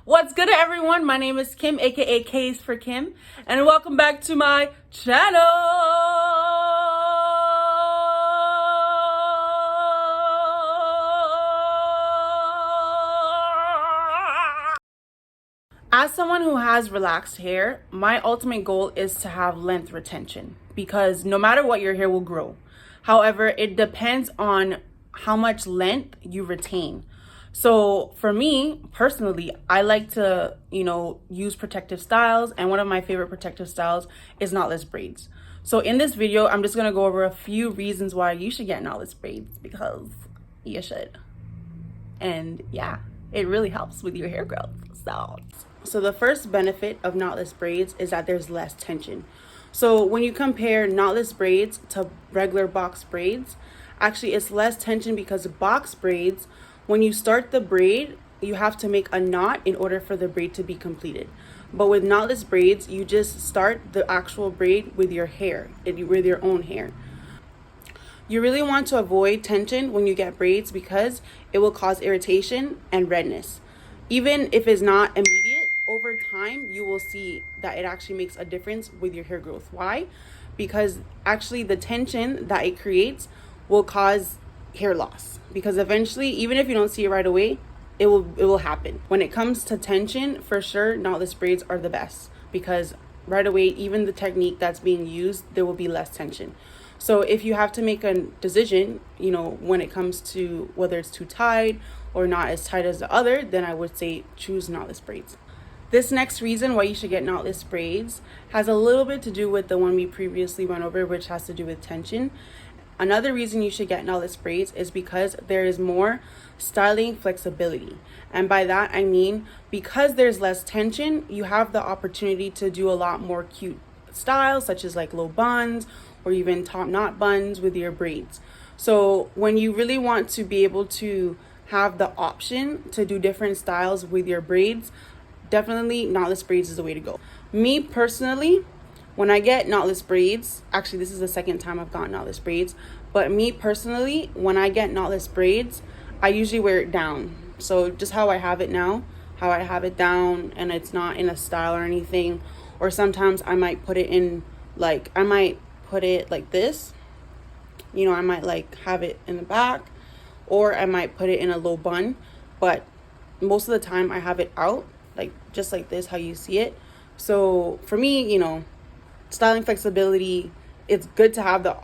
What's good, everyone? My name is Kim, aka K's for Kim, and welcome back to my channel. As someone who has relaxed hair, my ultimate goal is to have length retention because no matter what, your hair will grow. However, it depends on how much length you retain. So for me personally, I like to, use protective styles, and one of my favorite protective styles is knotless braids. So in this video, I'm just gonna go over a few reasons why you should get knotless braids, because you should. And yeah, it really helps with your hair growth. So the first benefit of knotless braids is that there's less tension. So when you compare knotless braids to regular box braids, actually it's less tension because box braids, when you start the braid, you have to make a knot in order for the braid to be completed. But with knotless braids, you just start the actual braid with your hair, with your own hair. You really want to avoid tension when you get braids because it will cause irritation and redness. Even if it's not immediate, over time, you will see that it actually makes a difference with your hair growth. Why? Because actually the tension that it creates will cause hair loss, because eventually, even if you don't see it right away, it will happen. When it comes to tension, for sure, knotless braids are the best, because right away, even the technique that's being used, there will be less tension. So if you have to make a decision, when it comes to whether it's too tight or not as tight as the other, then I would say choose knotless braids. This next reason why you should get knotless braids has a little bit to do with the one we previously went over, which has to do with tension. Another reason you should get knotless braids is because there is more styling flexibility. And by that, I mean, because there's less tension, you have the opportunity to do a lot more cute styles, such as like low buns or even top knot buns with your braids. So when you really want to be able to have the option to do different styles with your braids, definitely knotless braids is the way to go. Me personally, when I get knotless braids, actually this is the second time I've gotten knotless braids, but me personally, when I get knotless braids, I usually wear it down. So just how I have it now, how I have it down, and it's not in a style or anything. Or sometimes I might put it in, I might put it like this. I might have it in the back, or I might put it in a low bun. But most of the time I have it out, just like this, how you see it. So for me, styling flexibility, it's good to have the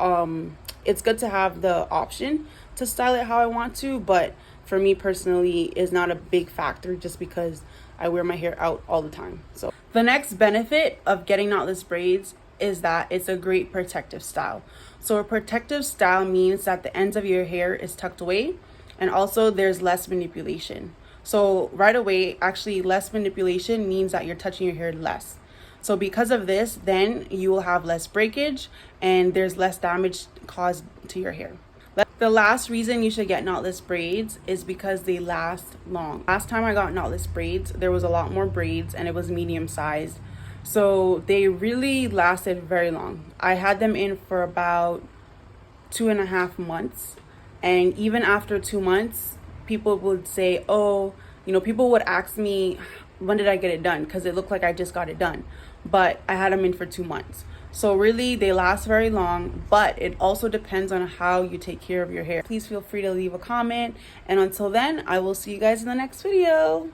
option to style it how I want to, but for me personally is not a big factor just because I wear my hair out all the time. So the next benefit of getting knotless braids is that it's a great protective style. So a protective style means that the ends of your hair is tucked away, and also there's less manipulation. So right away, actually less manipulation means that you're touching your hair less. So because of this, then you will have less breakage and there's less damage caused to your hair. The last reason you should get knotless braids is because they last long. Last time I got knotless braids, there was a lot more braids and it was medium sized. So they really lasted very long. I had them in for about 2.5 months. And even after 2 months, people would say, people would ask me, when did I get it done? Because it looked like I just got it done. But I had them in for 2 months. So really, they last very long, but it also depends on how you take care of your hair. Please feel free to leave a comment. And until then, I will see you guys in the next video.